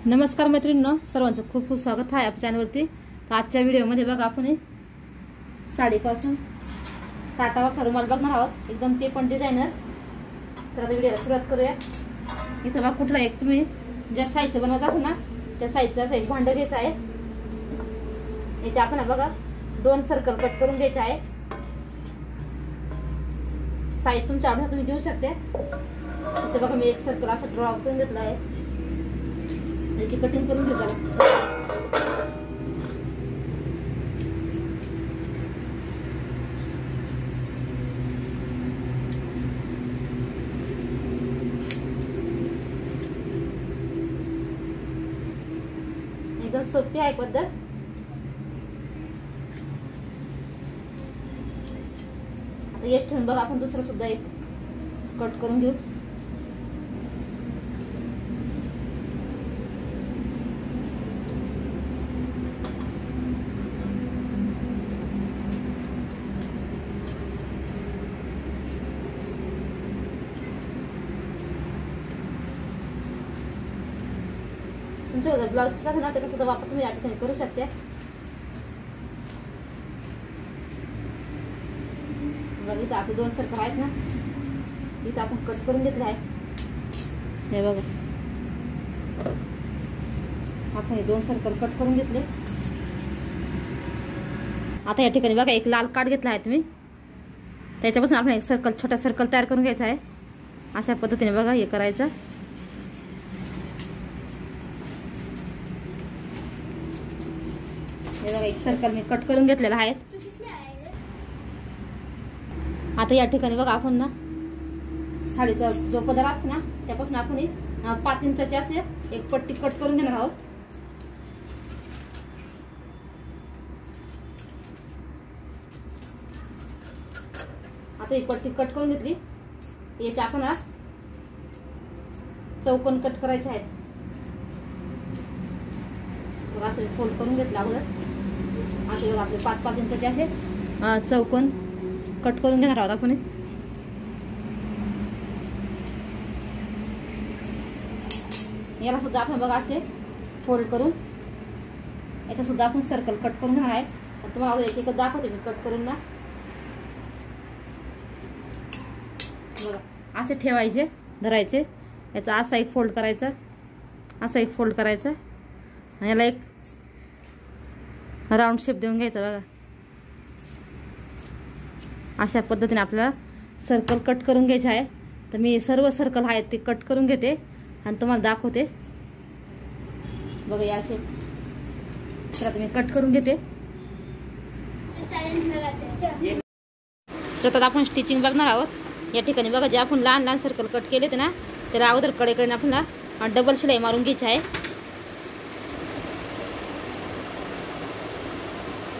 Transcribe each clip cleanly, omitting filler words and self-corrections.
नमस्कार मैत्रिणींनो, सर्वांचं खूप खूप स्वागत आहे आपल्या चॅनलवरती। तर आजच्या व्हिडिओमध्ये बघा आपण साडीपासून ताटावर रुमाल बघणार आहोत, एकदम ते पण डिझायनर। तर आता व्हिडिओला सुरुवात करूया। इथं बघा कुठला एक तुम्ही ज्या साईजचं बनवायचं असेल ना त्या साईजचं असं एक भांडं घ्यायचं आहे। याचे आपण बघा 2 सर्कल कट करून घ्यायचे आहे। साईज तुमच्या आवडीनुसार तुम्ही घेऊ शकता। इथे बघा मी एक सर्कल असं ड्रॉ करून घेतला आहे, याची कटिंग करून घेऊ जरा। एकदम सोपी आहे पद्धत। आता यश ठेवून बघा आपण दुसरं सुद्धा एक कट करून घेऊ। तुमच्या ब्लाउजचा ना त्याचा सुद्धा वापर तुम्ही या ठिकाणी करू शकता। बघा इथं आपले 2 सर्कल आहेत ना, इथं आपण कट करून घेतले आहे। हे बघा आपण हे 2 सर्कल कट करून घेतले। आता या ठिकाणी बघा एक लाल कार्ड घेतला आहे तुम्ही, त्याच्यापासून आपण एक सर्कल छोटा सर्कल तयार करून घ्यायचा आहे। अशा पद्धतीने बघा हे करायचं। एक सर्कल मी कट करून घेतलेला आहे। आता या ठिकाणी बघा आपण ना साडीचा जो पदर असतो ना त्यापासून आपण 5 इंचाची असे एक पट्टी कट करून घेणार आहोत। आता ही पट्टी कट करून घेतली, याचे आपण चौकोन कट करायचे आहेत। बघा असं फोल्ड करून घेतला अगोदर असे बघा आपले 5-5 इंचाचे असे चौकोन कट करून घेणार आहोत आपण। याला सुद्धा आपण बघा असे फोल्ड करून याचा सुद्धा आपण सर्कल कट करून घेणार आहे। तुम्हाला एक एक दाखवते मी कट करून ना। बघा असे ठेवायचे, धरायचे, याचा असा एक फोल्ड करायचा, असा एक फोल्ड करायचा, आणि याला एक राऊंड शेप देऊन घ्यायचा। बघा अशा पद्धतीने आपल्याला सर्कल कट करून घ्यायचे आहे। तर मी सर्व सर्कल आहेत ते कट करून घेते आणि तुम्हाला दाखवते। बघा या असे तर आता मी कट करून घेते। स्वतः आपण स्टिचिंग बघणार आहोत। या ठिकाणी बघा जे आपण लहान लहान सर्कल कट केले ते ना त्याला अगोदर कडेकडे आपल्याला डबल शिलाई मारून घ्यायची आहे।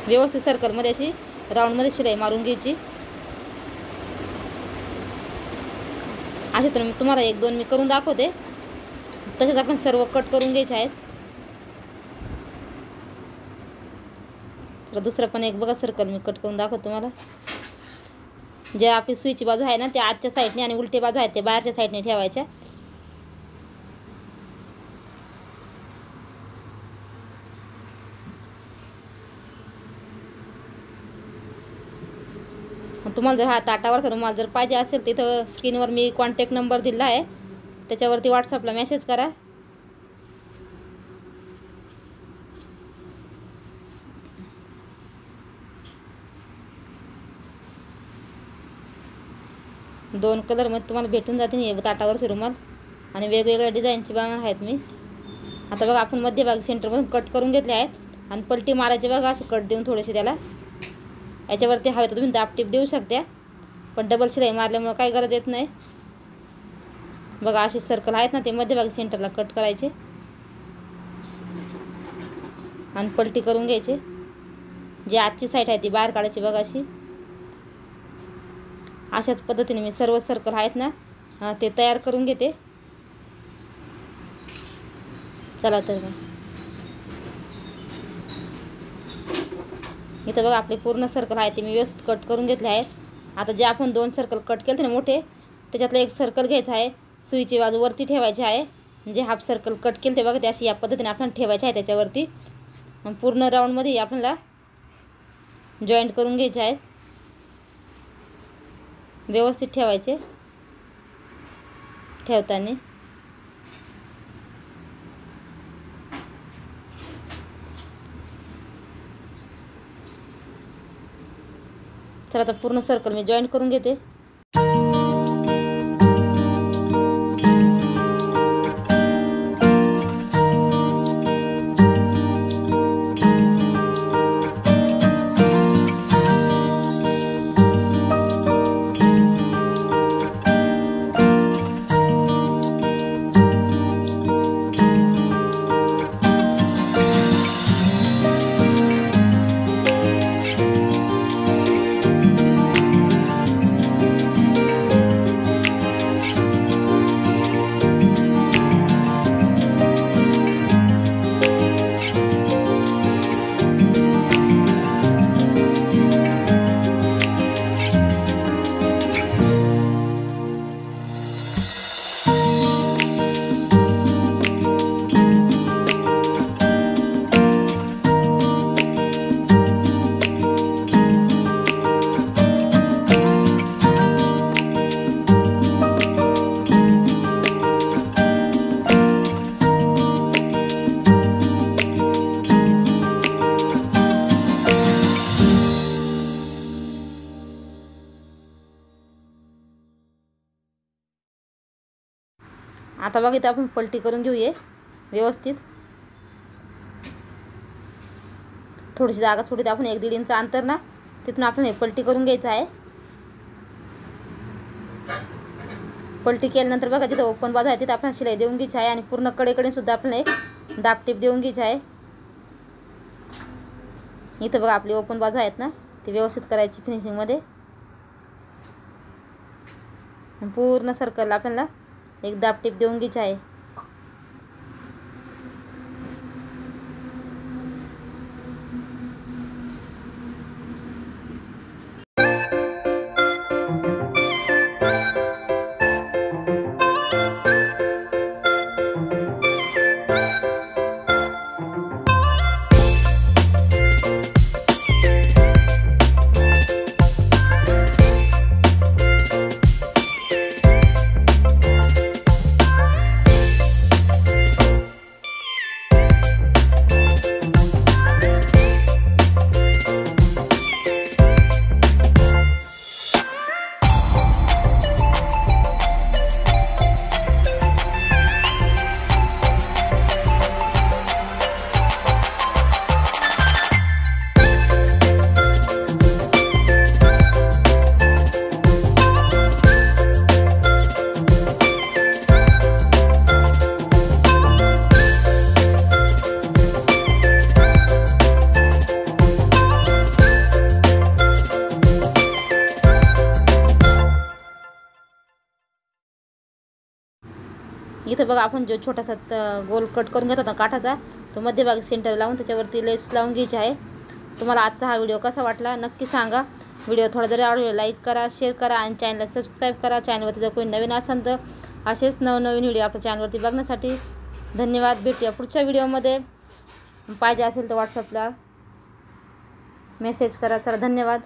व्यवस्थित सर्कल मध्ये अशी राऊंड मध्ये शिलाई मारून घ्यायची। असे तर तुम्हाला 1-2 मी करून दाखवते, तसेच आपण सर्व कट करून घ्यायचे आहेत। तर दुसरा पण एक बघा सर्कल मी कट करून दाखवते तुम्हाला। जे आपली सुईची बाजू आहे ना ते आतच्या साईडने आणि उलटी बाजू आहे ते बाहेरच्या साईडने ठेवायच्या। तुम्हाला जर हा ताटावरचा रुमाल जर पाहिजे असेल तिथं स्क्रीनवर मी कॉन्टॅक्ट नंबर दिला आहे, त्याच्यावरती व्हॉट्सअपला मेसेज करा। दोन कलरमध्ये तुम्हाला भेटून जातील हे ताटावरचे रुमाल, आणि वेगवेगळ्या डिझाईनचे बनवणार आहेत मी। आता बघा आपण मध्यभागी सेंटरमधून कट करून घेतले आहेत आणि पलटी मारायची बघा असे कट देऊन थोडेसे त्याला। याच्यावरती हवे तर तुम्ही दाबटीप देऊ शकता, पण डबल शिलाई मारल्यामुळे काही गरज येत नाही। बघा असे सर्कल आहेत ना ते मध्यभागी सेंटरला कट करायचे आणि पलटी करून घ्यायचे। जी आजची साईड आहे ती बाहेर काढायची बघा अशी। अशाच पद्धतीने मी सर्व सर्कल आहेत ना ते तयार करून घेते। चला तर इथं बघा आपले पूर्ण सर्कल आहे ते मी व्यवस्थित कट करून घेतले आहेत। आता जे आपण 2 सर्कल कट केले ना मोठे त्याच्यातलं एक सर्कल घ्यायचा आहे, सुईची बाजू वरती ठेवायची आहे, जे हाफ सर्कल कट केले ते बघा ते अशी या पद्धतीने आपल्याला ठेवायचे आहे त्याच्यावरती. पूर्ण राऊंडमध्ये आपल्याला जॉईंट करून घ्यायचे आहेत, व्यवस्थित ठेवायचे. ठेवताना चला आता पूर्ण सर्कल मी जॉईंट करून घेते. आता बघा इथं आपण पलटी करून घेऊया व्यवस्थित. थोडीशी जागा सोडीत आपण 1-1.5 इंच अंतर ना तिथून आपण हे पलटी करून घ्यायचं आहे. पलटी केल्यानंतर बघा जिथं ओपन बाजू आहे तिथं आपण शिलाई देऊन घ्यायची आहे आणि पूर्ण कडेकडे सुद्धा आपण एक दाबटीप देऊन घ्यायची आहे. इथं बघा आपली ओपन बाजू आहेत ना ती व्यवस्थित करायची फिनिशिंगमध्ये. पूर्ण सर्कल आपल्याला एक दाबटीप देऊन घ्यायची आहे. इथं बघा आपण जो छोटासा गोल कट करून घेत होता काठाचा तो मध्यभागी सेंटर लावून त्याच्यावरती लेस लावून घ्यायची आहे. तुम्हाला आजचा हा व्हिडिओ कसा वाटला नक्की सांगा. व्हिडिओ थोडा जरी आवडला लाईक करा, शेअर करा आणि चॅनलला सबस्क्राईब करा. चॅनलवरती जर कोणी नवीन असेल तर असेच नवनवीन व्हिडिओ आपल्या चॅनलवरती बघण्यासाठी धन्यवाद. भेटूया पुढच्या व्हिडिओमध्ये. पाहिजे असेल तर व्हॉट्सअपला मेसेज करा. चला धन्यवाद.